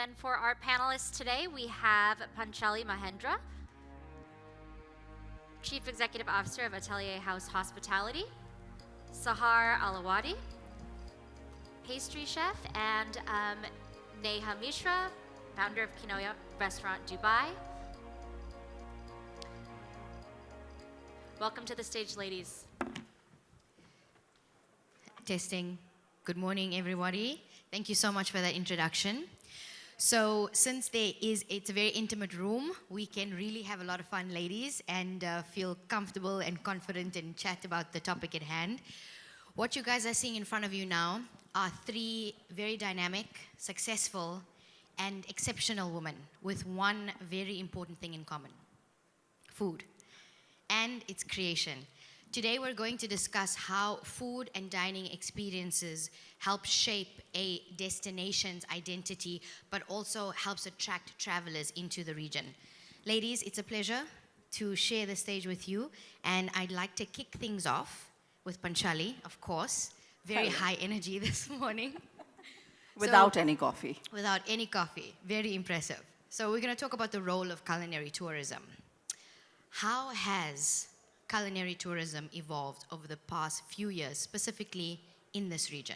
then for our panelists today, we have Panchali Mahendra, Chief Executive Officer of Atelier House Hospitality, Sahar Awadhi, pastry chef, and Neha Mishra, founder of Kinoya Restaurant Dubai. Welcome to the stage, ladies. Testing. Good morning, everybody. Thank you so much for that introduction. So since it's a very intimate room, we can really have a lot of fun, ladies, and feel comfortable and confident and chat about the topic at hand. What you guys are seeing in front of you now are three very dynamic, successful, and exceptional women with one very important thing in common: food and its creation. Today we're going to discuss how food and dining experiences help shape a destination's identity, but also helps attract travelers into the region. Ladies, it's a pleasure to share the stage with you, and I'd like to kick things off with Panchali, of course. Very high energy this morning. Without any coffee. Without any coffee. Very impressive. So we're going to talk about the role of culinary tourism. How has culinary tourism evolved over the past few years, specifically in this region?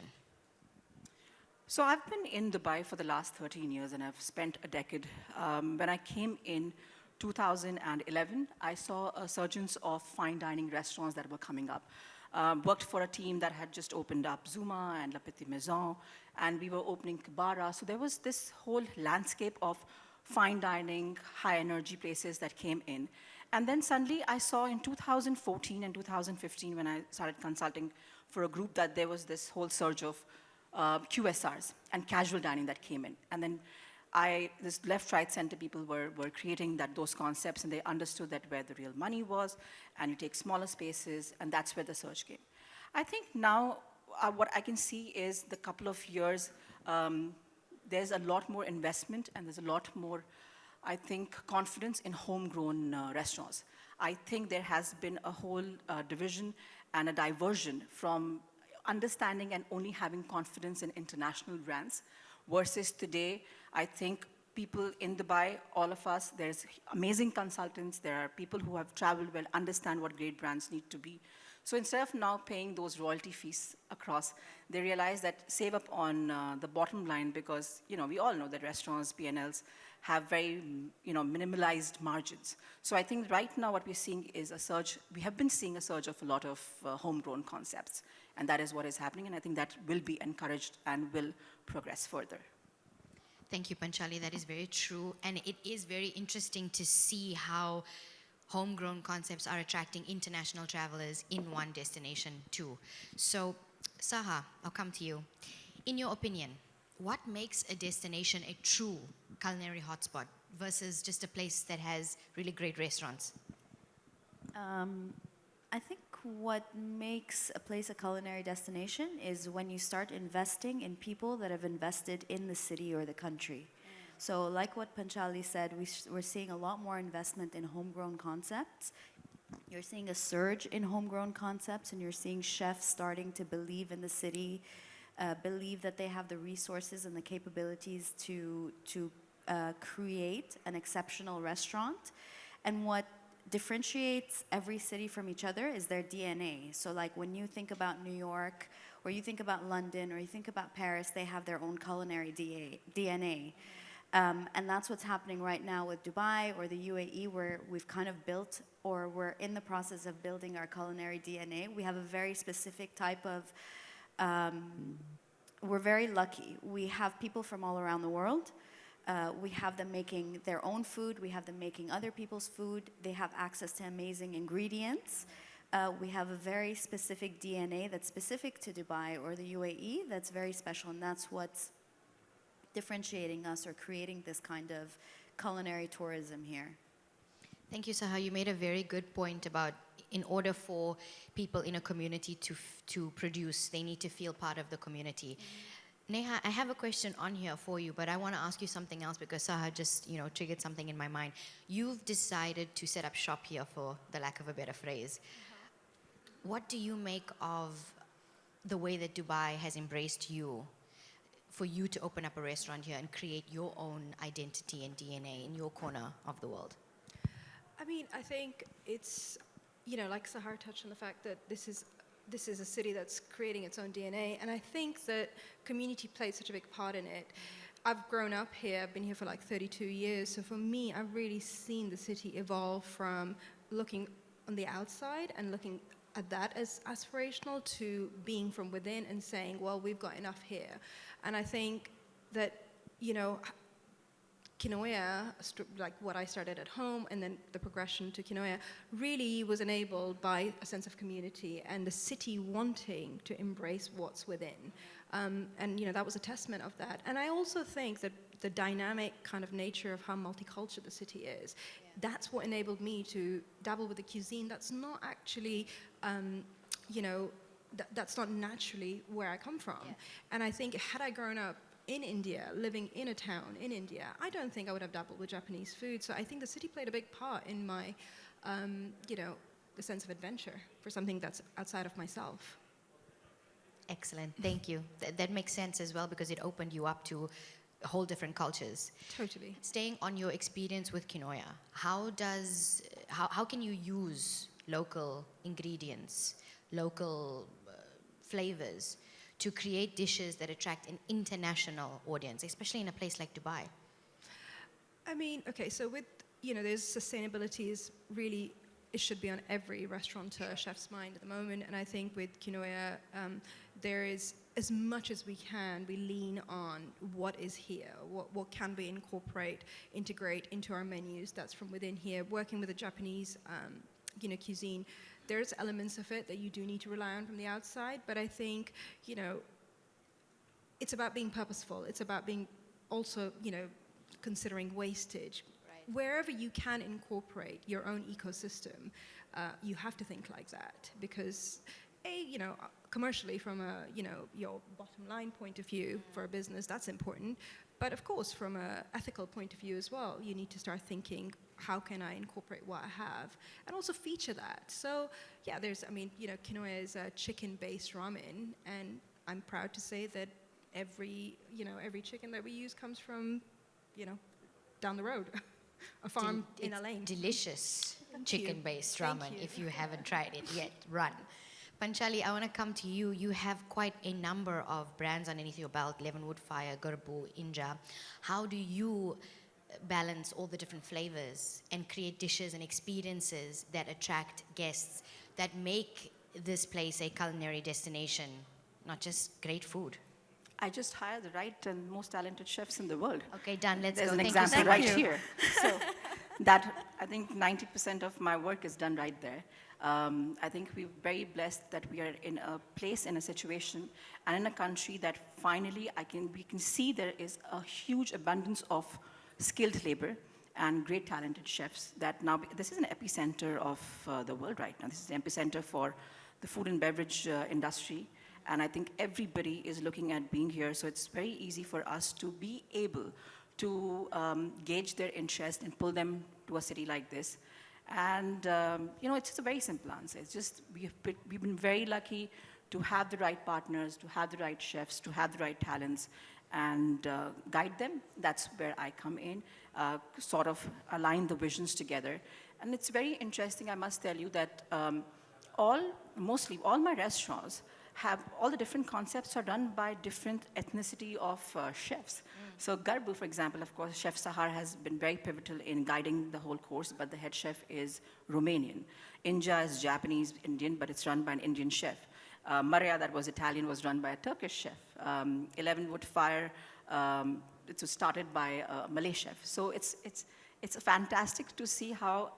So I've been in Dubai for the last 13 years, and I've spent a decade. When I came in 2011, I saw a surgence of fine dining restaurants that were coming up. Worked for a team that had just opened up Zuma and La Petite Maison, and we were opening Kibara. So there was this whole landscape of fine dining, high energy places that came in. And then suddenly I saw in 2014 and 2015, when I started consulting for a group, that there was this whole surge of QSRs and casual dining that came in. And then this left, right, center people were creating those concepts, and they understood that where the real money was, and you take smaller spaces, and that's where the surge came. I think now what I can see is the couple of years, there's a lot more investment, and there's a lot more, I think, confidence in homegrown restaurants. I think there has been a whole division and a diversion from understanding and only having confidence in international brands versus today. I think people in Dubai, all of us, there's amazing consultants, there are people who have traveled well, understand what great brands need to be. So instead of now paying those royalty fees across, they realize that save up on the bottom line, because we all know that restaurants, P&Ls, have very minimalized margins. So I think right now what we're seeing is a surge. We have been seeing a surge of a lot of homegrown concepts, and that is what is happening, and I think that will be encouraged and will progress further. Thank you, Panchali. That is very true, and it is very interesting to see how homegrown concepts are attracting international travelers in one destination too. So, Sahar, I'll come to you. In your opinion, what makes a destination a true culinary hotspot versus just a place that has really great restaurants? I think what makes a place a culinary destination is when you start investing in people that have invested in the city or the country. So like what Panchali said, we're seeing a lot more investment in homegrown concepts. You're seeing a surge in homegrown concepts, and you're seeing chefs starting to believe in the city, believe that they have the resources and the capabilities to create an exceptional restaurant. And what differentiates every city from each other is their DNA. So like when you think about New York, or you think about London, or you think about Paris, they have their own culinary DNA. And that's what's happening right now with Dubai or the UAE, where we've kind of built, or we're in the process of building our culinary DNA. We have a very specific type of, we're very lucky. We have people from all around the world. We have them making their own food. We have them making other people's food. They have access to amazing ingredients. We have a very specific DNA that's specific to Dubai or the UAE that's very special, and that's what's differentiating us or creating this kind of culinary tourism here. Thank you, Sahar. You made a very good point about in order for people in a community to produce, they need to feel part of the community. Neha, I have a question on here for you, but I want to ask you something else because Sahar just, triggered something in my mind. You've decided to set up shop here, for the lack of a better phrase. What do you make of the way that Dubai has embraced you? for you to open up a restaurant here and create your own identity and DNA in your corner of the world? I mean, I think it's, like Sahar touched on the fact that this is a city that's creating its own DNA, and I think that community played such a big part in it. I've grown up here, I've been here for like 32 years, so for me, I've really seen the city evolve from looking on the outside and looking at that as aspirational to being from within and saying, well, we've got enough here. And I think that, Kinoya, like what I started at home and then the progression to Kinoya, really was enabled by a sense of community and the city wanting to embrace what's within. And that was a testament of that. And I also think that the dynamic kind of nature of how multicultural the city is, that's what enabled me to dabble with the cuisine that's not actually, that's not naturally where I come from. Yeah. And I think had I grown up in India, living in a town in India, I don't think I would have dabbled with Japanese food. So I think the city played a big part in my, the sense of adventure for something that's outside of myself. Excellent, thank you. That makes sense as well because it opened you up to whole different cultures. Totally. Staying on your experience with Kinoya, how can you use local ingredients, local flavors to create dishes that attract an international audience, especially in a place like Dubai? I mean, okay, so with, there's sustainability is really, it should be on every restaurateur, chef's mind at the moment. And I think with Kinoya, there is, as much as we can, we lean on what is here, what can we integrate into our menus that's from within here. Working with the Japanese, cuisine, there's elements of it that you do need to rely on from the outside, but I think, it's about being purposeful. It's about being also, considering wastage. Right. Wherever you can incorporate your own ecosystem, you have to think like that because, commercially from a, your bottom line point of view for a business, that's important. But of course, from an ethical point of view as well, you need to start thinking, how can I incorporate what I have? And also feature that. So, yeah, Kinoya is a chicken-based ramen, and I'm proud to say that every chicken that we use comes from, down the road, a farm in a lane. Delicious chicken-based ramen. If you haven't tried it yet, run. Panchali, I want to come to you. You have quite a number of brands underneath your belt, Leavenwood Fire, Gurbu, Inja. How do you balance all the different flavors and create dishes and experiences that attract guests, that make this place a culinary destination, not just great food? I just hire the right and most talented chefs in the world. Okay, done. Let's There's go. There's an example right here. So that, I think 90% of my work is done right there. I think we're very blessed that we are in a place, in a situation, and in a country that finally we can see there is a huge abundance of skilled labor and great talented chefs that now, this is an epicenter of the world right now. This is the epicenter for the food and beverage industry. And I think everybody is looking at being here. So it's very easy for us to be able to gauge their interest and pull them to a city like this. And, it's just a very simple answer. It's just we've been very lucky to have the right partners, to have the right chefs, to have the right talents, and guide them. That's where I come in, sort of align the visions together. And it's very interesting, I must tell you, that mostly all my restaurants have all the different concepts are done by different ethnicity of chefs. So Gurbu, for example, of course, Chef Sahar has been very pivotal in guiding the whole course, but the head chef is Romanian. Inja is Japanese, Indian, but it's run by an Indian chef. Maria, that was Italian, was run by a Turkish chef. 11 Wood Fire, it was started by a Malay chef. So it's fantastic to see how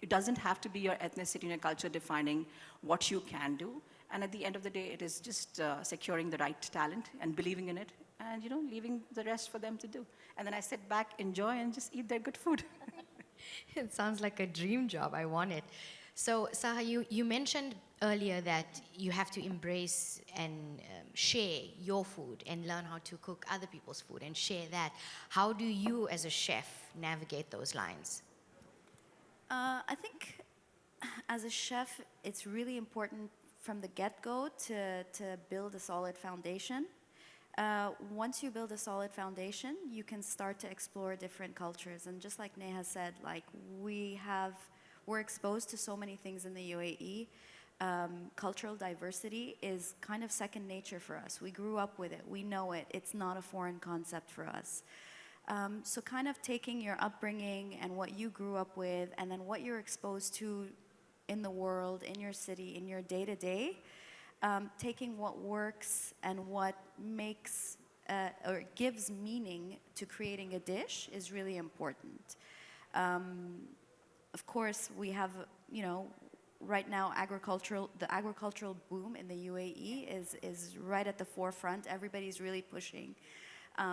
it doesn't have to be your ethnicity and your culture defining what you can do. And at the end of the day, it is just securing the right talent and believing in it and, leaving the rest for them to do. And then I sit back, enjoy, and just eat their good food. It sounds like a dream job. I want it. So, Sahar, you mentioned earlier that you have to embrace and share your food and learn how to cook other people's food and share that. How do you, as a chef, navigate those lines? I think as a chef, it's really important from the get-go to build a solid foundation. Once you build a solid foundation, you can start to explore different cultures. And just like Neha said, like we're exposed to so many things in the UAE. Cultural diversity is kind of second nature for us. We grew up with it. We know it. It's not a foreign concept for us. So kind of taking your upbringing and what you grew up with and then what you're exposed to in the world, in your city, in your day-to-day, taking what works and what makes or gives meaning to creating a dish is really important. Of course, we have, right now the agricultural boom in the UAE is right at the forefront. Everybody's really pushing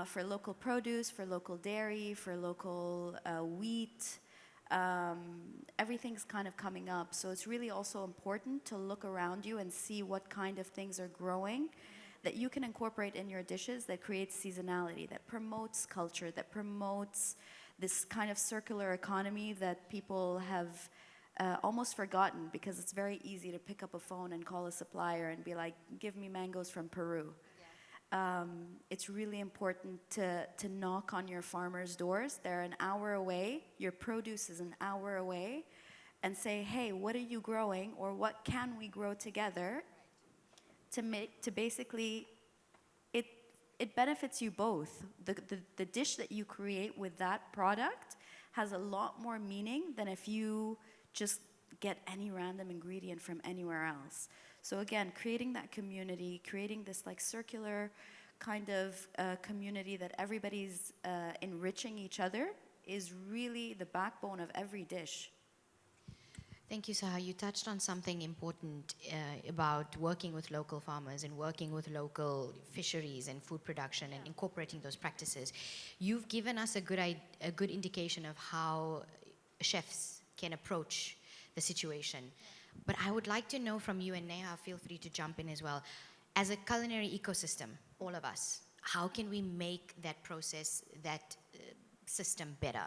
for local produce, for local dairy, for local wheat. Everything's kind of coming up. So it's really also important to look around you and see what kind of things are growing that you can incorporate in your dishes that creates seasonality, that promotes culture, that promotes this kind of circular economy that people have almost forgotten, because it's very easy to pick up a phone and call a supplier and be like, give me mangoes from Peru. It's really important to knock on your farmers' doors. They're an hour away. Your produce is an hour away. And say, hey, what are you growing, or what can we grow together to basically, it benefits you both. The dish that you create with that product has a lot more meaning than if you just get any random ingredient from anywhere else. So again, creating that community, creating this like circular kind of community that everybody's enriching each other is really the backbone of every dish. Thank you, Sahar. You touched on something important about working with local farmers and working with local fisheries and food production and incorporating those practices. You've given us a good indication of how chefs can approach the situation. But I would like to know from you, and Neha, feel free to jump in as well. As a culinary ecosystem, all of us, how can we make that process, that system better?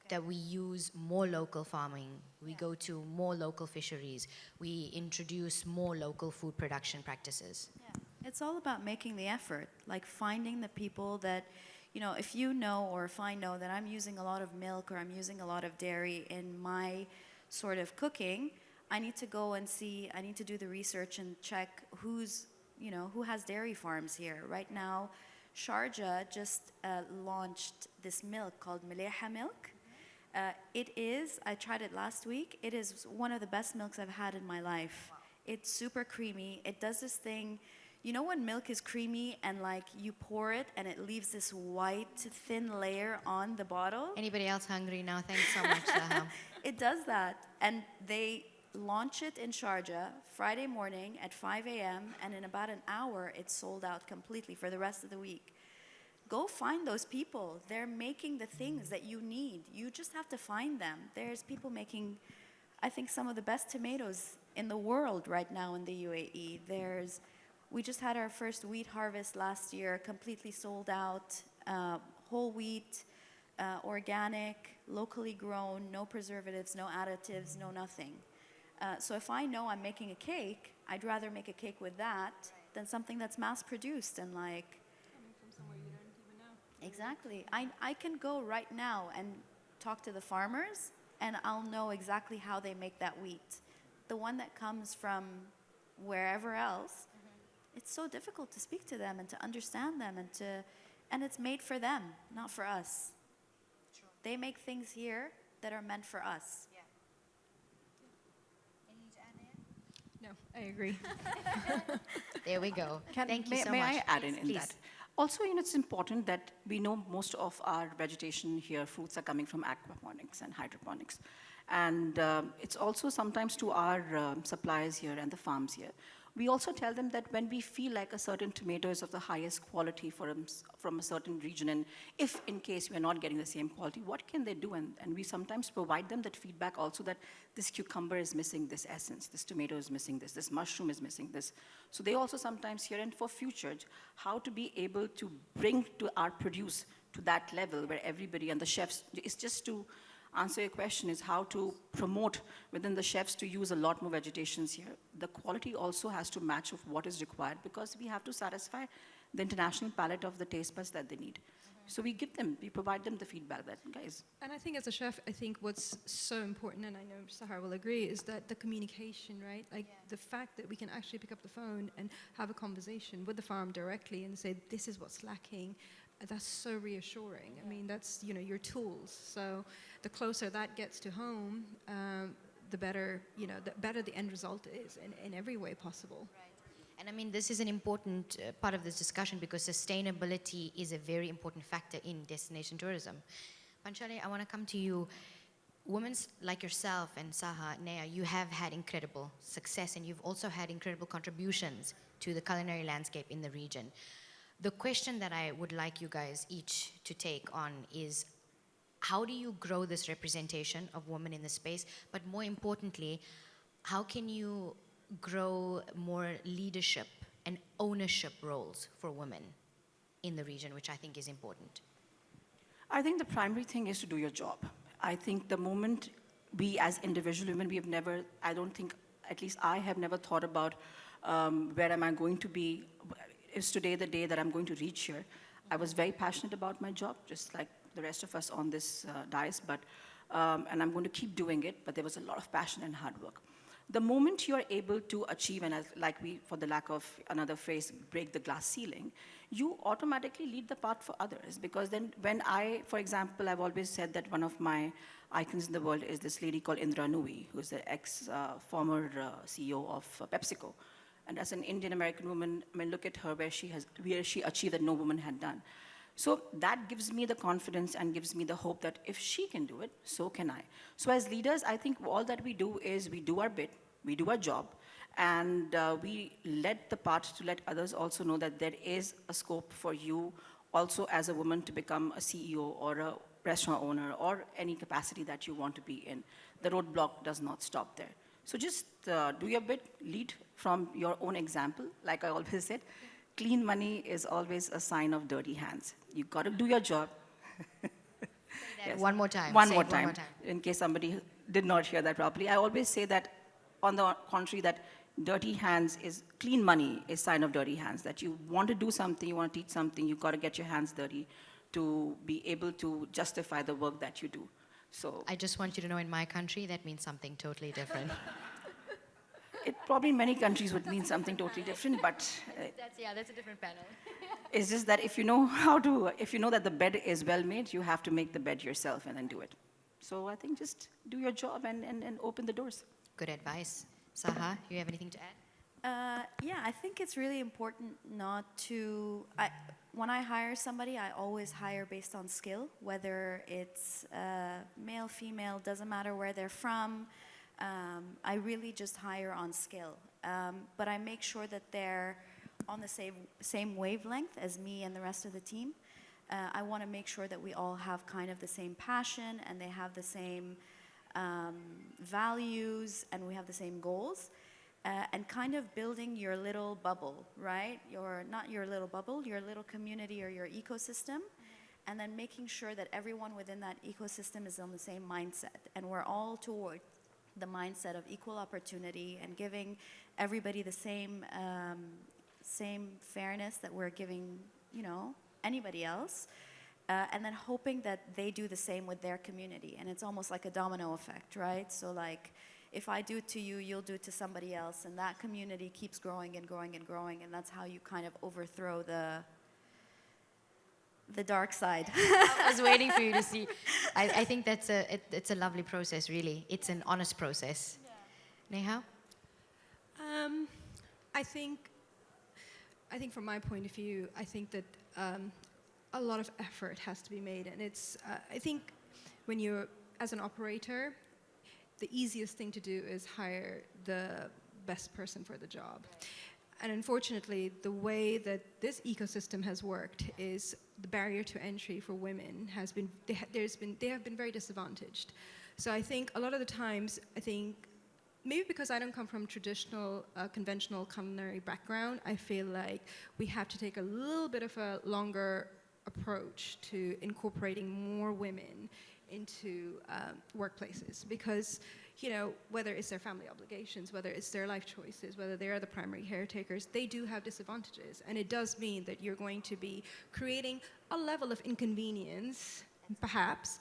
That we use more local farming, we go to more local fisheries, we introduce more local food production practices. Yeah. It's all about making the effort, like finding the people that, if you know, or if I know that I'm using a lot of milk or I'm using a lot of dairy in my sort of cooking, I need to go and see, I need to do the research and check who has dairy farms here. Right now, Sharjah just launched this milk called Meleha milk. I tried it last week. It is one of the best milks I've had in my life. Wow. It's super creamy. It does this thing, when milk is creamy and like you pour it and it leaves this white thin layer on the bottle. Anybody else hungry now? Thanks so much, Sahar. It does that. And they launch it in Sharjah Friday morning at 5 a.m. and in about an hour it's sold out completely for the rest of the week. Go find those people. They're making the things that you need. You just have to find them. There's people making, I think, some of the best tomatoes in the world right now in the UAE. We just had our first wheat harvest last year, completely sold out, whole wheat, organic, locally grown, no preservatives, no additives, no nothing. So if I know I'm making a cake, I'd rather make a cake with that than something that's mass produced and like, exactly. I can go right now and talk to the farmers and I'll know exactly how they make that wheat. The one that comes from wherever else, it's so difficult to speak to them and to understand them and it's made for them, not for us. True. They make things here that are meant for us. Yeah. Any to add, Neha? No, I agree. There we go. Thank you so much. May I add in Please. that? Also, it's important that we know most of our vegetation here, fruits are coming from aquaponics and hydroponics. And it's also sometimes to our suppliers here and the farms here. We also tell them that when we feel like a certain tomato is of the highest quality from a certain region, and if in case we're not getting the same quality, what can they do? And we sometimes provide them that feedback also, that this cucumber is missing this essence, this tomato is missing this mushroom is missing this. So they also sometimes hear, and for future, how to be able to bring to our produce to that level where everybody and the chefs, it's just to answer your question, is how to promote within the chefs to use a lot more vegetations here. The quality also has to match of what is required, because we have to satisfy the international palette of the taste buds that they need. So we provide them the feedback that, guys. And I think as a chef, I think what's so important, and I know Sahar will agree, is that the communication, right? Like the fact that we can actually pick up the phone and have a conversation with the farm directly and say, this is what's lacking. That's so reassuring. I mean, that's, your tools. So the closer that gets to home, the better, the end result is in every way possible. Right. And I mean, this is an important part of this discussion because sustainability is a very important factor in destination tourism. Panchali, I want to come to you. Women like yourself and Sahar, Neha, you have had incredible success and you've also had incredible contributions to the culinary landscape in the region. The question that I would like you guys each to take on is, how do you grow this representation of women in the space? But more importantly, how can you grow more leadership and ownership roles for women in the region, which I think is important? I think the primary thing is to do your job. I think the moment we as individual women, I don't think, at least I have never thought about where am I going to be. Is today the day that I'm going to reach here? I was very passionate about my job, just like the rest of us on this dais, and I'm going to keep doing it, but there was a lot of passion and hard work. The moment you are able to achieve, and for the lack of another phrase, break the glass ceiling, you automatically lead the path for others. Because then for example, I've always said that one of my icons in the world is this lady called Indra Nooyi, who's the former CEO of PepsiCo. And as an Indian American woman, I mean, look at her, where she achieved that no woman had done. So that gives me the confidence and gives me the hope that if she can do it, so can I. So as leaders, I think all that we do is we do our bit, we do our job, and we let the part to let others also know that there is a scope for you also as a woman to become a CEO or a restaurant owner or any capacity that you want to be in. The roadblock does not stop there. So just do your bit, lead from your own example. Like I always said, clean money is always a sign of dirty hands. You've got to do your job. Yes. One more time. One more time, in case somebody did not hear that properly. I always say that, on the contrary, that clean money is sign of dirty hands. That you want to do something, you want to teach something, you've got to get your hands dirty to be able to justify the work that you do. So I just want you to know, in my country, that means something totally different. It probably in many countries would mean something totally different, but that's a different panel. It's just that if you know that the bed is well made, you have to make the bed yourself and then do it. So I think just do your job and open the doors. Good advice. Sahar, you have anything to add? Yeah, I think it's really important not to... when I hire somebody, I always hire based on skill, whether it's male, female, doesn't matter where they're from. I really just hire on skill. But I make sure that they're on the same wavelength as me and the rest of the team. I want to make sure that we all have kind of the same passion and they have the same values and we have the same goals. And kind of building your little bubble, right? Not your little bubble, your little community or your ecosystem. And then making sure that everyone within that ecosystem is on the same mindset. And we're all toward the mindset of equal opportunity and giving everybody the same fairness that we're giving, anybody else. And then hoping that they do the same with their community. And it's almost like a domino effect, right? So like, if I do it to you, you'll do it to somebody else. And that community keeps growing and growing and growing. And that's how you kind of overthrow the dark side. I was waiting for you to see. I think it's a lovely process, really. It's an honest process. Yeah. Neha? I think from my point of view, I think that a lot of effort has to be made. And it's, I think when you're, as an operator, the easiest thing to do is hire the best person for the job. And unfortunately, the way that this ecosystem has worked is the barrier to entry for women has been, they have been very disadvantaged. So I think a lot of the times, maybe because I don't come from traditional, conventional culinary background, I feel like we have to take a little bit of a longer approach to incorporating more women into workplaces, because whether it's their family obligations, whether it's their life choices, whether they are the primary caretakers, they do have disadvantages. And it does mean that you're going to be creating a level of inconvenience, perhaps,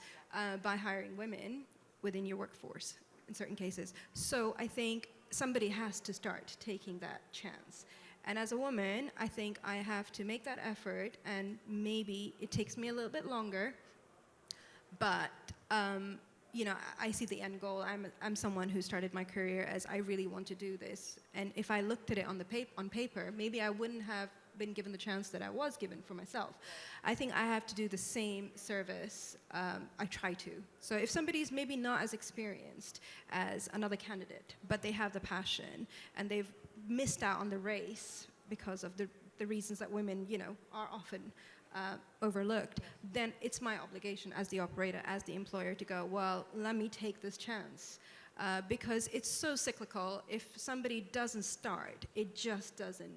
by hiring women within your workforce in certain cases. So I think somebody has to start taking that chance. And as a woman, I think I have to make that effort, and maybe it takes me a little bit longer, but I see the end goal. I'm someone who started my career as I really want to do this, and if I looked at it on paper, maybe I wouldn't have been given the chance that I was given for myself. I think I have to do the same service. I try to. So if somebody's maybe not as experienced as another candidate, but they have the passion and they've missed out on the race because of the reasons that women, are often overlooked, then it's my obligation as the operator, as the employer, to go, well, let me take this chance. Because it's so cyclical. If somebody doesn't start, it just doesn't,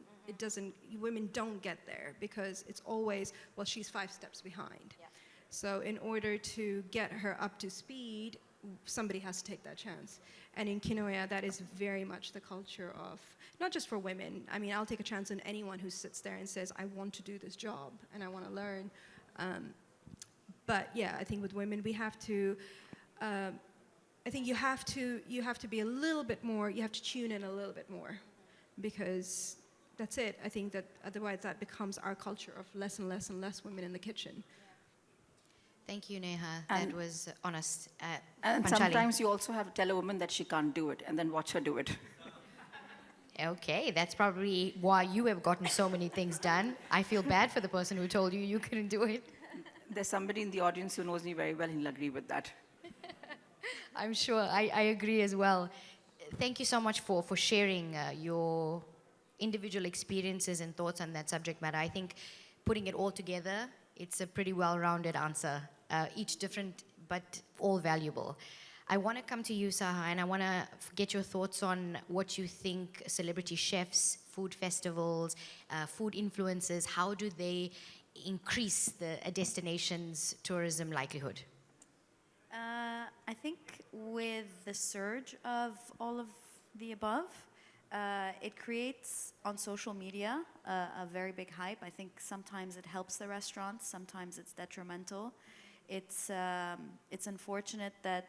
women don't get there, because it's always, well, she's 5 steps behind. Yeah. So in order to get her up to speed, somebody has to take that chance. And in Kinoya, that is very much the culture of, not just for women. I mean, I'll take a chance on anyone who sits there and says, I want to do this job and I want to learn. But yeah, I think with women, we have to, I think you have to be a little bit more, you have to tune in a little bit more, because that's it. I think that otherwise that becomes our culture of less and less and less women in the kitchen. Thank you, Neha. That was honest. And Panchali. sometimes you also have to tell a woman that she can't do it and then watch her do it. Okay, that's probably why you have gotten so many things done. I feel bad for the person who told you couldn't do it. There's somebody in the audience who knows me very well, and he'll agree with that. I'm sure. I agree as well. Thank you so much for sharing your individual experiences and thoughts on that subject matter. I think putting it all together, it's a pretty well-rounded answer, each different but all valuable. I want to come to you, Sahar, and I want to get your thoughts on what you think celebrity chefs, food festivals, food influencers, how do they increase a destination's tourism likelihood? I think with the surge of all of the above, it creates on social media a very big hype. I think sometimes it helps the restaurants, sometimes it's detrimental. It's unfortunate that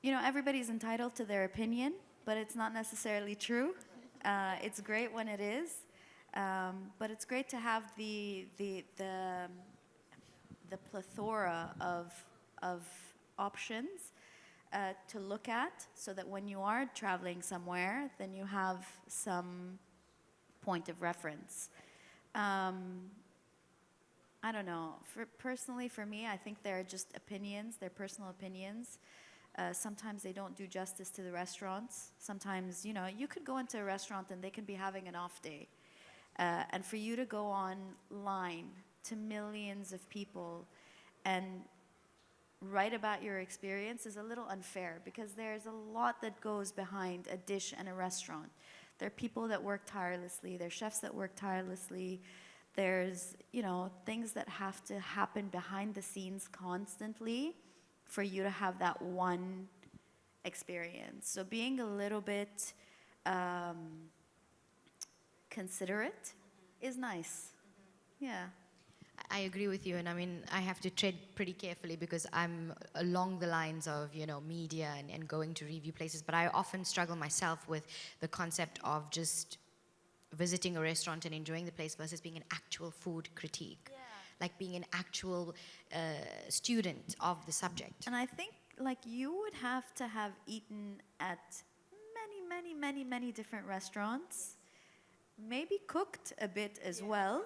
everybody's entitled to their opinion, but it's not necessarily true. It's great when it is, but it's great to have the plethora of options to look at, so that when you are traveling somewhere, then you have some point of reference. I don't know. Personally, for me, I think they're just opinions. They're personal opinions. Sometimes they don't do justice to the restaurants. Sometimes, you could go into a restaurant and they can be having an off day. And for you to go online to millions of people and write about your experience is a little unfair, because there's a lot that goes behind a dish and a restaurant. There are people that work tirelessly. There are chefs that work tirelessly. There's, things that have to happen behind the scenes constantly for you to have that one experience. So being a little bit considerate is nice. Yeah. I agree with you, and I mean, I have to tread pretty carefully because I'm along the lines of, media and going to review places, but I often struggle myself with the concept of just visiting a restaurant and enjoying the place versus being an actual food critique. Yeah. Like being an actual student of the subject. And I think, you would have to have eaten at many different restaurants, maybe cooked a bit as well,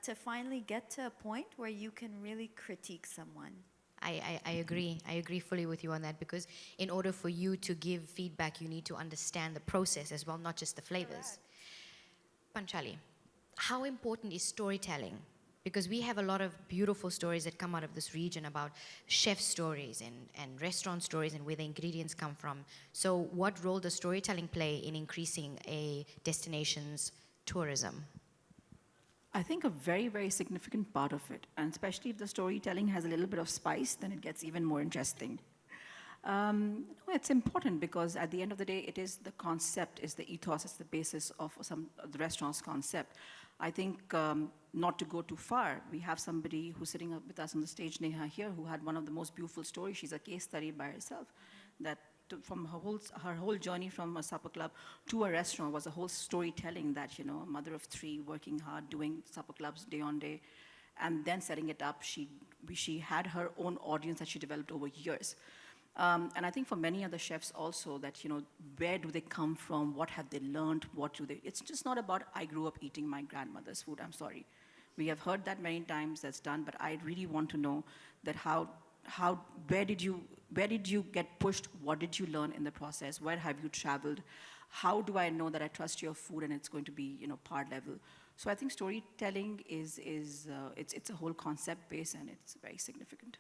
to finally get to a point where you can really critique someone. I agree. I agree fully with you on that, because in order for you to give feedback, you need to understand the process as well, not just the flavors. Panchali, how important is storytelling? Because we have a lot of beautiful stories that come out of this region about chef stories and restaurant stories and where the ingredients come from. So what role does storytelling play in increasing a destination's tourism? I think a very, very significant part of it, and especially if the storytelling has a little bit of spice, then it gets even more interesting. No, it's important because at the end of the day, it is the concept, is the ethos, is the basis of the restaurant's concept. I think not to go too far, we have somebody who's sitting up with us on the stage, Neha here, who had one of the most beautiful stories. She's a case study by herself. That from her whole journey from a supper club to a restaurant was a whole storytelling that, you know, a mother of three, working hard, doing supper clubs day on day, and then setting it up. She had her own audience that she developed over years. And I think for many other chefs also that, you know, where do they come from? What have they learned? It's just not about, I grew up eating my grandmother's food, I'm sorry. We have heard that many times, that's done, but I really want to know that where did you get pushed? What did you learn in the process? Where have you traveled? How do I know that I trust your food and it's going to be, you know, par level? So I think storytelling it's a whole concept base and it's very significant.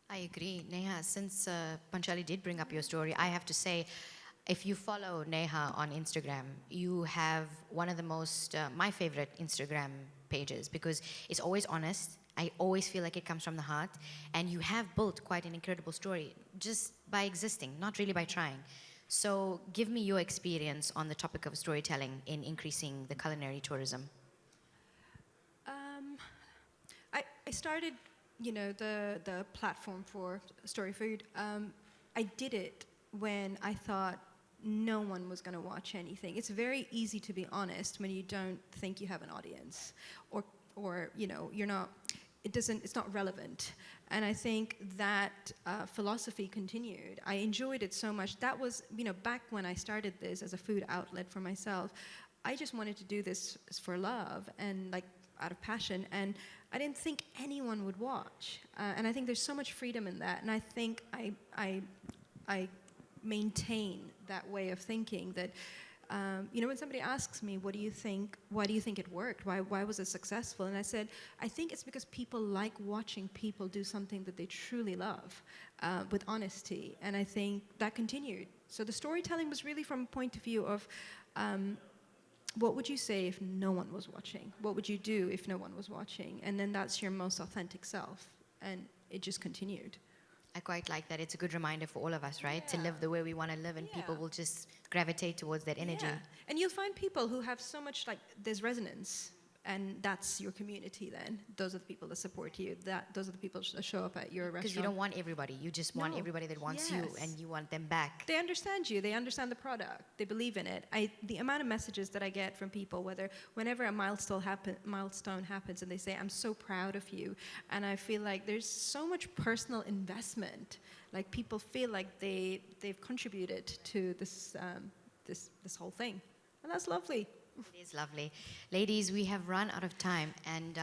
I agree. Neha, since Panchali did bring up your story, I have to say, if you follow Neha on Instagram, you have one of the most, my favorite Instagram pages because it's always honest. I always feel like it comes from the heart. And you have built quite an incredible story just by existing, not really by trying. So give me your experience on the topic of storytelling in increasing the culinary tourism. I started, you know, the platform for Story Food. I did it when I thought no one was going to watch anything. It's very easy to be honest when you don't think you have an audience, or you know, it's not relevant. And I think that philosophy continued. I enjoyed it so much. That was, you know, back when I started this as a food outlet for myself, I just wanted to do this for love and like out of passion, and I didn't think anyone would watch. And I think there's so much freedom in that, and I think I maintain that way of thinking that, you know, when somebody asks me, what do you think, why do you think it worked? Why was it successful? And I said, I think it's because people like watching people do something that they truly love with honesty. And I think that continued. So the storytelling was really from a point of view of, what would you say if no one was watching? What would you do if no one was watching? And then that's your most authentic self. And it just continued. I quite like that. It's a good reminder for all of us, right? Yeah. To live the way we want to live, and people will just gravitate towards that energy. Yeah. And you'll find people who have so much, like, there's resonance. And that's your community then. Those are the people that support you. Those are the people that show up at your restaurant. Because you don't want everybody. You just want everybody that wants you, and you want them back. They understand you. They understand the product. They believe in it. The amount of messages that I get from people, whenever a milestone happens, and they say, "I'm so proud of you," and I feel like there's so much personal investment. Like people feel like they've contributed to this whole thing, and that's lovely. It is lovely. Ladies, we have run out of time, and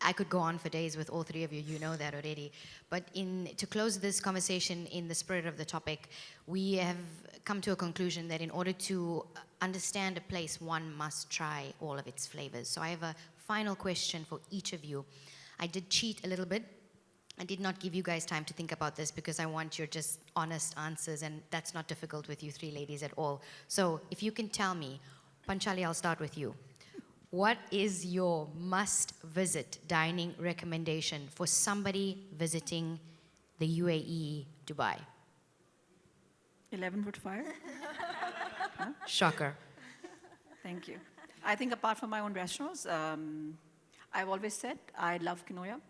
I could go on for days with all three of you. You know that already. But to close this conversation in the spirit of the topic, we have come to a conclusion that in order to understand a place, one must try all of its flavors. So I have a final question for each of you. I did cheat a little bit. I did not give you guys time to think about this because I want your just honest answers, and that's not difficult with you three ladies at all. So if you can tell me, Panchali, I'll start with you. What is your must-visit dining recommendation for somebody visiting the UAE, Dubai? 11 Wood Fire. Huh? Shocker. Thank you. I think apart from my own restaurants, I've always said I love Kinoya.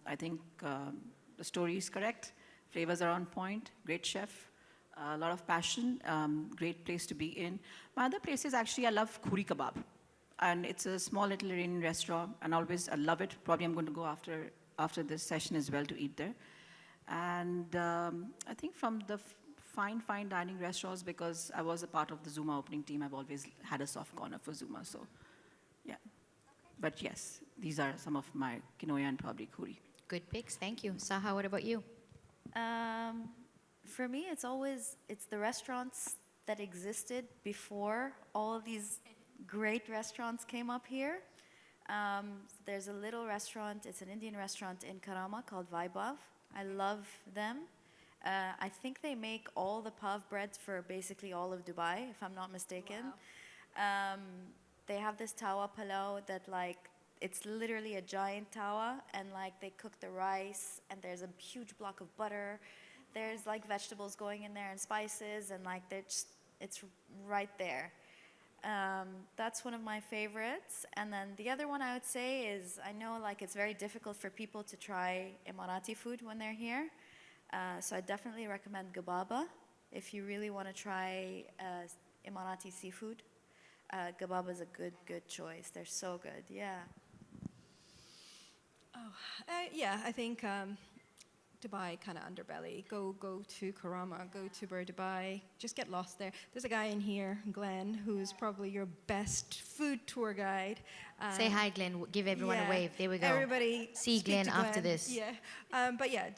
I think the story is correct. Flavors are on point. Great chef. A lot of passion, great place to be in. My other place is actually, I love Khuri Kebab. And it's a small little Iranian restaurant, and I love it. Probably I'm going to go after this session as well to eat there. And I think from the fine dining restaurants, because I was a part of the Zuma opening team, I've always had a soft corner for Zuma, so yeah. But yes, these are some of my Kinoya and probably Khuri. Good picks, thank you. Sahar, what about you? For me, it's the restaurants that existed before all of these great restaurants came up here. There's a little restaurant, it's an Indian restaurant in Karama called Vaibhav. I love them. I think they make all the pav breads for basically all of Dubai, if I'm not mistaken. Wow. They have this tawa palau that it's literally a giant tawa, and they cook the rice, and there's a huge block of butter. there's like vegetables going in there and spices, and like it's right there. That's one of my favorites. And then the other one I would say is, I know like it's very difficult for people to try Emirati food when they're here. So I definitely recommend Gababa. If you really want to try Emirati seafood, Gababa is a good choice. They're so good, yeah. Yeah, I think Dubai kind of underbelly. Go to Karama, go to Bur Dubai. Just get lost there. There's a guy in here, Glenn, who's probably your best food tour guide. Say hi, Glenn. Give everyone a wave. There we go. Everybody see speak Glenn to after this. Yeah, but yeah,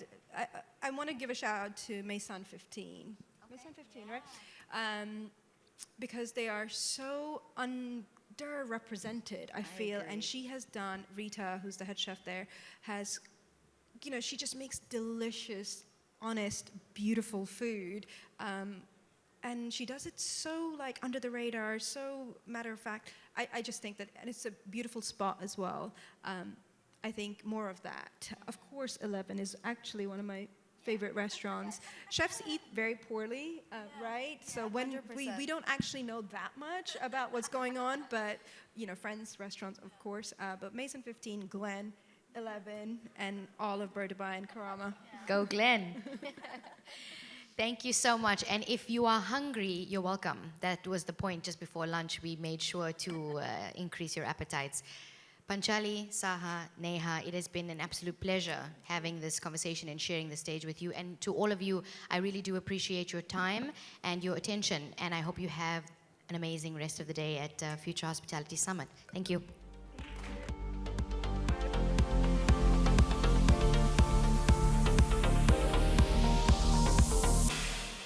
I want to give a shout out to Maysan 15. Maysan 15, right? Because they are so underrepresented, I feel, and she has done. Rita, who's the head chef there, has. You know, she just makes delicious, honest, beautiful food. And she does it so, like, under the radar, so matter of fact. I just think that, and it's a beautiful spot as well. I think more of that. Of course, 11 is actually one of my favorite restaurants. Chefs eat very poorly, right? So when we don't actually know that much about what's going on, but, you know, friends, restaurants, of course. But Mason 15, Glen, 11, and all of Bur Dubai and Karama. Go Glenn. Thank you so much. And if you are hungry, you're welcome. That was the point. Just before lunch, we made sure to increase your appetites. Panchali, Sahar, Neha, it has been an absolute pleasure having this conversation and sharing the stage with you. And to all of you, I really do appreciate your time and your attention. And I hope you have an amazing rest of the day at Future Hospitality Summit. Thank you.